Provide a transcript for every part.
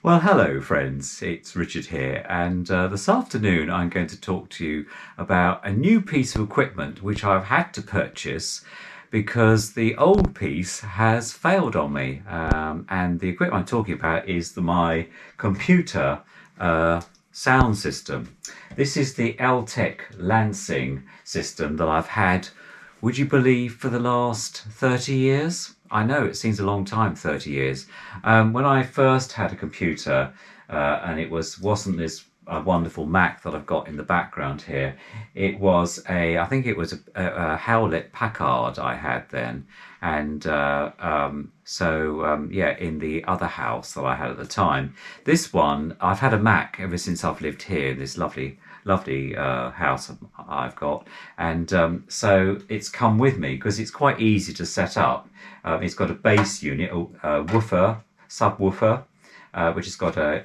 Well, hello friends, it's Richard here, and this afternoon I'm going to talk to you about a new piece of equipment which I've had to purchase because the old piece has failed on me. And the equipment I'm talking about is my computer sound system. This is the L-Tech Lansing system that I've had, would you believe, for the last 30 years? I know it seems a long time, 30 years. When I first had a computer, and it wasn't this wonderful Mac that I've got in the background here. It was I think it was a Hewlett Packard I had then. And yeah, in the other house that I had at the time. This one, I've had a Mac ever since I've lived here in this lovely house I've got, and so it's come with me because it's quite easy to set up. It's got a bass unit, a woofer, subwoofer, which has got a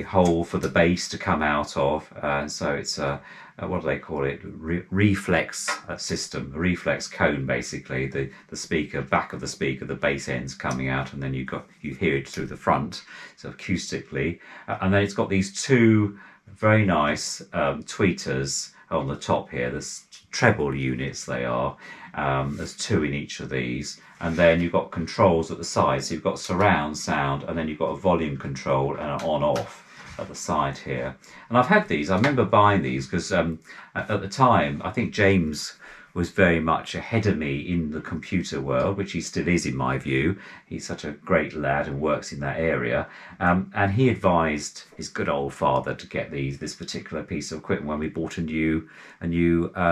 hole for the bass to come out of, and so it's a what do they call it? Reflex system, a reflex cone, basically. The speaker, back of the speaker, the bass end's coming out, and then you hear it through the front, so acoustically. And then it's got these two very nice tweeters on the top here. There's treble units they are. There's two in each of these, and then you've got controls at the side. So you've got surround sound, and then you've got a volume control and an on-off at the side here. And I've had these. I remember buying these because at the time I think James was very much ahead of me in the computer world, which he still is in my view. He's such a great lad and works in that area, and he advised his good old father to get this particular piece of equipment when we bought a new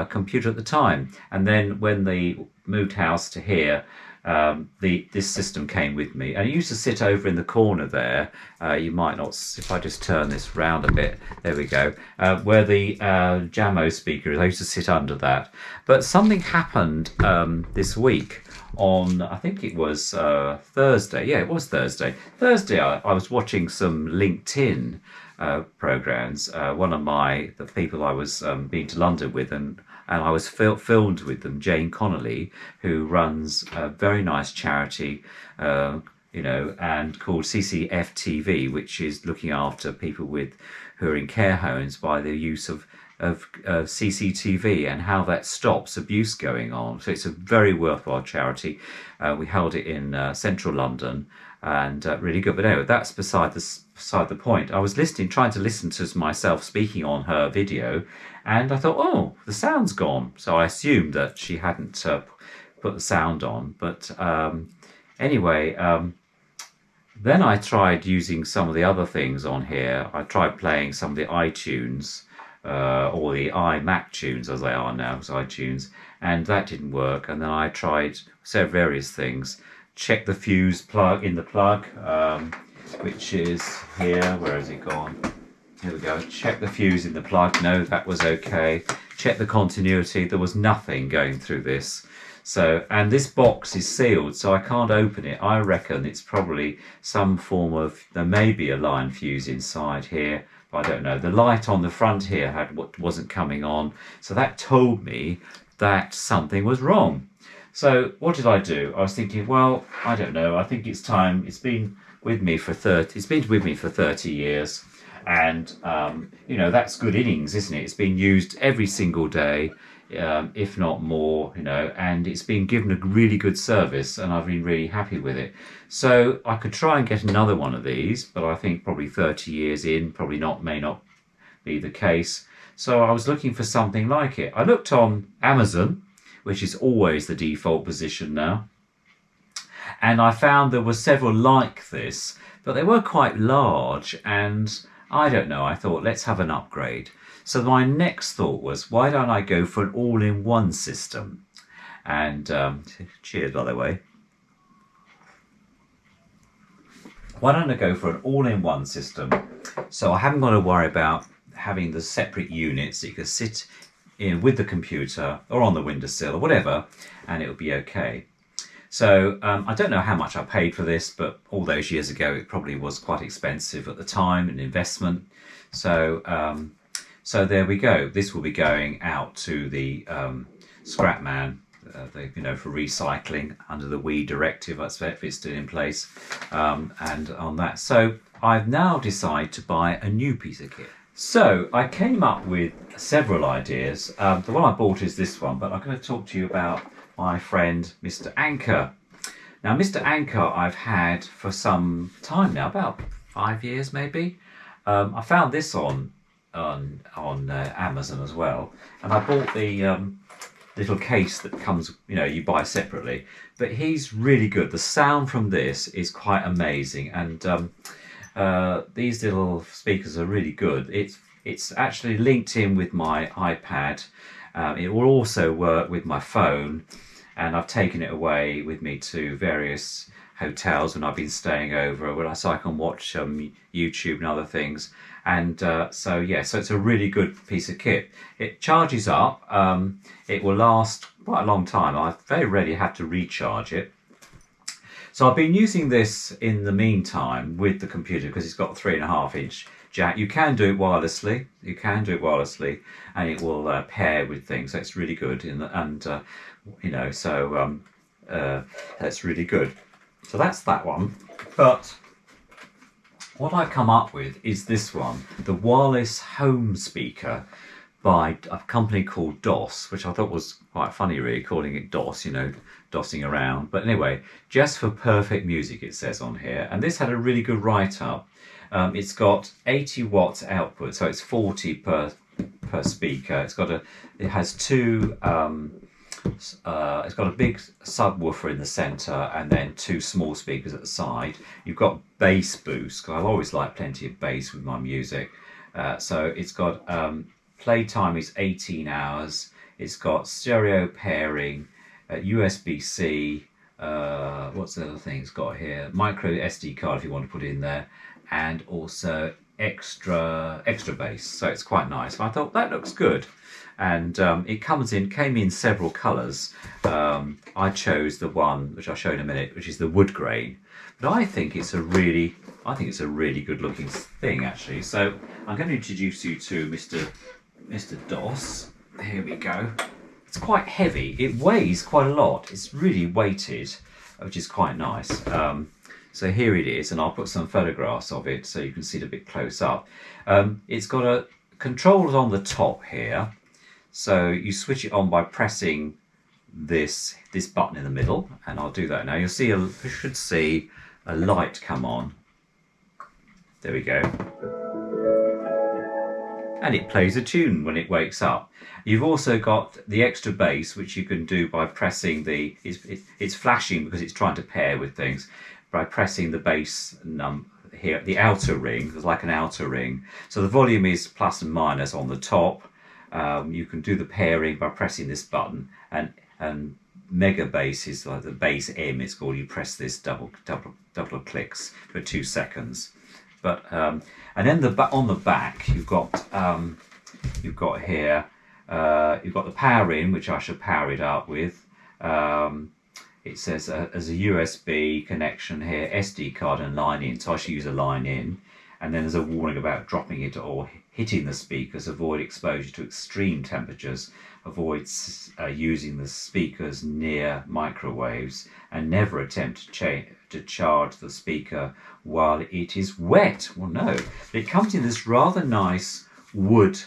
computer at the time. And then when they moved house to here, this system came with me, and it used to sit over in the corner there. You might not, if I just turn this round a bit, there we go, where the Jamo speaker is. I used to sit under that. But something happened this week on, I think it was Thursday. Yeah, it was Thursday. I was watching some LinkedIn programs. One of the people I was been to London with, and I was filmed with them, Jane Connolly, who runs a very nice charity, and called CCFTV, which is looking after people who are in care homes by the use of CCTV and how that stops abuse going on. So it's a very worthwhile charity. We held it in central London, and really good. But anyway, that's beside the point. I was trying to listen to myself speaking on her video, and I thought, oh, the sound's gone. So I assumed that she hadn't put the sound on. But anyway, then I tried using some of the other things on here. I tried playing some of the iTunes, or the iMac tunes as they are now, so iTunes, and that didn't work. And then I tried various things. Check the fuse plug in the plug, which is here. Where has it gone? Here we go. Check the fuse in the plug. No, that was okay. Check the continuity. There was nothing going through this. So, and this box is sealed, so I can't open it. I reckon it's probably some form of, there may be a line fuse inside here, but I don't know. The light on the front here wasn't coming on, so that told me that something was wrong. So what did I do? I was thinking, well, I don't know. I think it's time. It's been with me for 30 years. And, that's good innings, isn't it? It's been used every single day, if not more, and it's been given a really good service, and I've been really happy with it. So I could try and get another one of these, but I think probably 30 years in, may not be the case. So I was looking for something like it. I looked on Amazon, which is always the default position now, and I found there were several like this, but they were quite large, and I don't know, I thought, let's have an upgrade. So my next thought was, why don't I go for an all-in-one system? And cheers, by the way. Why don't I go for an all-in-one system? So I haven't got to worry about having the separate units, so you can sit in with the computer or on the windowsill or whatever, and it'll be okay. So I don't know how much I paid for this, but all those years ago it probably was quite expensive at the time, an investment. So so there we go. This will be going out to the scrap man for recycling under the WEEE directive. I expect it's still in place, and on that. So I've now decided to buy a new piece of kit. So I came up with several ideas. The one I bought is this one, but I'm going to talk to you about my friend Mr. Anchor. Now, Mr. Anchor I've had for some time now, about 5 years maybe. I found this on Amazon as well, and I bought the little case that comes, you buy separately. But he's really good. The sound from this is quite amazing, and these little speakers are really good. It's actually linked in with my iPad. It will also work with my phone, and I've taken it away with me to various hotels when I've been staying over, so I can watch YouTube and other things. And so it's a really good piece of kit. It charges up. It will last quite a long time. I very rarely have to recharge it. So I've been using this in the meantime with the computer because it's got a 3.5-inch jack. You can do it wirelessly. And it will pair with things. So it's really good. That's really good. So that's that one. But what I've come up with is this one, the wireless home speaker by a company called DOS, which I thought was quite funny really, calling it DOS, dossing around. But anyway, just for perfect music, it says on here. And this had a really good write-up. It's got 80 watts output, so it's 40 per speaker. It has two, it's got a big subwoofer in the centre and then two small speakers at the side. You've got bass boost, because I always like plenty of bass with my music. So it's got playtime is 18 hours. It's got stereo pairing, USB-C. What's the other thing it's got here? Micro SD card if you want to put it in there, and also extra bass. So it's quite nice. I thought that looks good. And it came in several colours. I chose the one which I'll show in a minute, which is the wood grain. But I think it's a really good looking thing actually. So I'm going to introduce you to Mr. DOS. Here we go. It's quite heavy. It weighs quite a lot. It's really weighted, which is quite nice. So here it is, and I'll put some photographs of it so you can see it a bit close up. It's got a controls on the top here. So you switch it on by pressing this button in the middle, and I'll do that now. You should see a light come on. There we go. And it plays a tune when it wakes up. You've also got the extra bass, which you can do by pressing it's flashing because it's trying to pair with things, by pressing the bass here, the outer ring. There's like an outer ring. So the volume is plus and minus on the top. You can do the pairing by pressing this button, and mega bass is like the bass M. It's called. You press this double clicks for 2 seconds. But and then on the back you've got here you've got the power in, which I should power it up with. It says as a USB connection here, SD card and line in. So I should use a line in. And then there's a warning about dropping it or hitting the speakers. Avoid exposure to extreme temperatures. Avoid using the speakers near microwaves, and never attempt to charge the speaker while it is wet. Well, no. It comes in this rather nice wood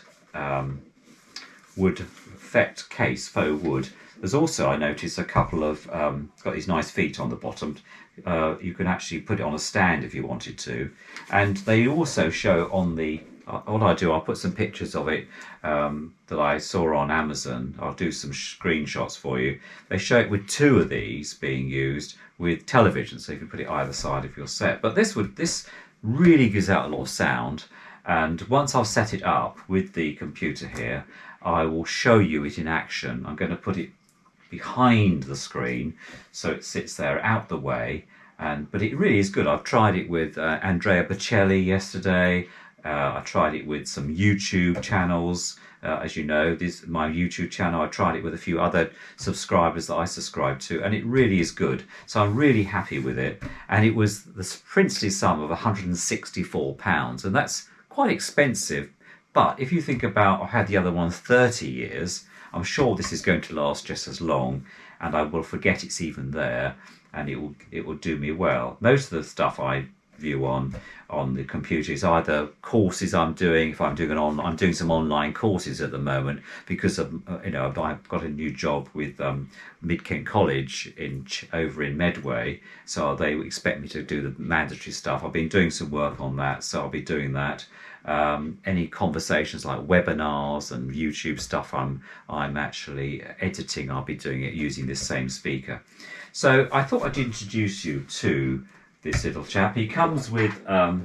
effect case, faux wood. There's also, I noticed, a couple of it's got these nice feet on the bottom. You can actually put it on a stand if you wanted to. And they also show on the, what I do, I'll put some pictures of it that I saw on Amazon. I'll do some screenshots for you. They show it with 2 of these being used with television, so you can put it either side of your set. But this really gives out a lot of sound. And once I've set it up with the computer here, I will show you it in action. I'm going to put it behind the screen so it sits there out the way, but it really is good. I've tried it with Andrea Bocelli yesterday. I tried it with some YouTube channels. As you know, this is my YouTube channel. I tried it with a few other subscribers that I subscribe to, and it really is good. So I'm really happy with it. And it was the princely sum of £164, and that's quite expensive. But if you think about, I had the other one 30 years, I'm sure this is going to last just as long, and I will forget it's even there, and it will do me well. Most of the stuff I view on the computer is either courses I'm doing. If I'm doing some online courses at the moment because of I've got a new job with Mid Kent College over in Medway, so they expect me to do the mandatory stuff. I've been doing some work on that, so I'll be doing that. Any conversations like webinars and YouTube stuff I'm actually editing, I'll be doing it using this same speaker. So I thought I'd introduce you to this little chap. He comes with a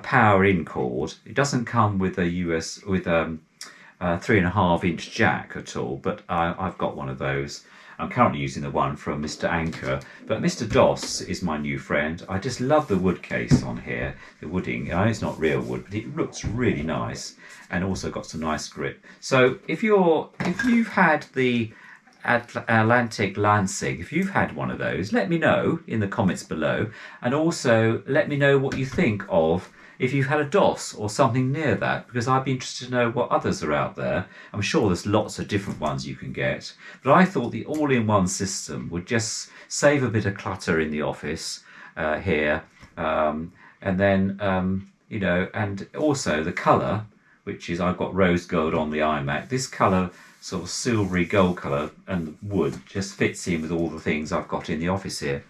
power in cord. It doesn't come with a 3.5-inch jack at all, but I've got one of those. I'm currently using the one from Mr. Anchor, but Mr. Doss is my new friend. I just love the wood case on here, the wooding. I know it's not real wood, but it looks really nice, and also got some nice grip. So if you've had the Atlantic Lansing, if you've had one of those, let me know in the comments below, and also let me know what you think of if you've had a Doss or something near that, because I'd be interested to know what others are out there. I'm sure there's lots of different ones you can get, but I thought the all-in-one system would just save a bit of clutter in the office here, and then and also the colour, which is, I've got rose gold on the iMac. This colour, sort of silvery gold colour, and wood just fits in with all the things I've got in the office here.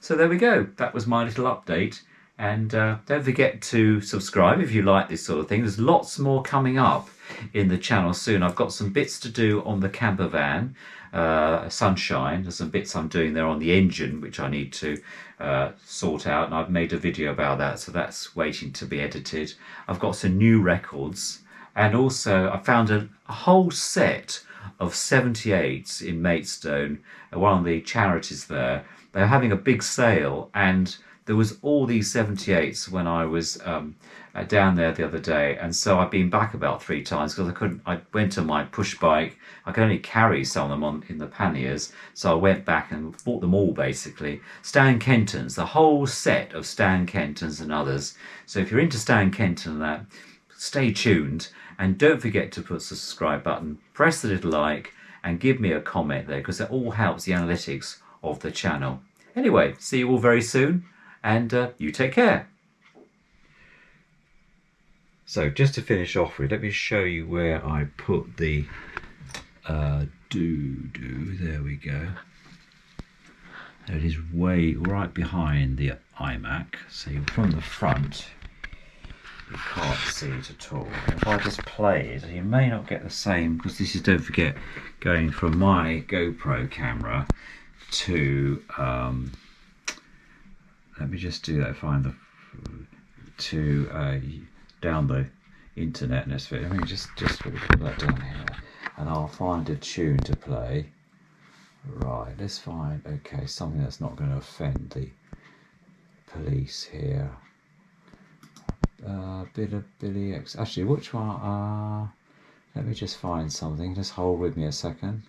So there we go. That was my little update. And don't forget to subscribe if you like this sort of thing. There's lots more coming up in the channel soon. I've got some bits to do on the camper van, Sunshine. There's some bits I'm doing there on the engine, which I need to sort out. And I've made a video about that, so that's waiting to be edited. I've got some new records. And also I found a whole set of 78s in Maidstone, one of the charities there. They're having a big sale, and there was all these 78s when I was down there the other day, and so I've been back about 3 times because I went on my push bike. I could only carry some of them in the panniers, so I went back and bought them all basically. Stan Kenton's, the whole set of Stan Kenton's and others. So if you're into Stan Kenton and that, stay tuned, and don't forget to put the subscribe button, press the little like, and give me a comment there, because it all helps the analytics of the channel. Anyway, see you all very soon, and you take care. So just to finish off with, let me show you where I put the doo-doo. There we go. It is right behind the iMac, so from the front you can't see it at all. If I just play it, you may not get the same, because this is, don't forget, going from my GoPro camera to let me just do that, down the internet, and let me just put that down here, and I'll find a tune to play. Right, let's find, okay, something that's not going to offend the police here. Bit of Billy X. Actually, which one? Let me just find something. Just hold with me a second.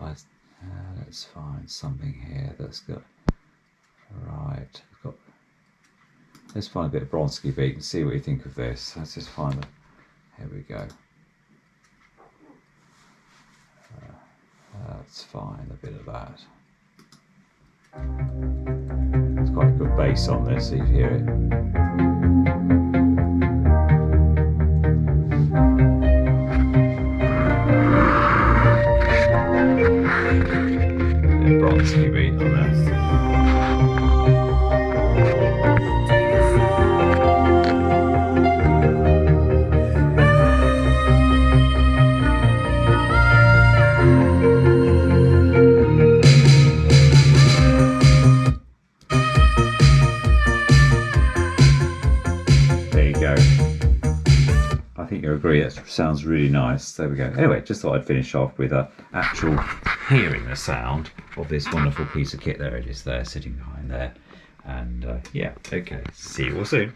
Let's find something here that's got. Right, let's find a bit of Bronski beat and see what you think of this. Let's just find it. Here we go. Let's find a bit of that. It's quite a good bass on this, so you hear it. And Bronski beat on this. I think you'll agree, that sounds really nice. There we go. Anyway, just thought I'd finish off with actual hearing the sound of this wonderful piece of kit. There it is there, sitting behind there. And yeah, okay, see you all soon.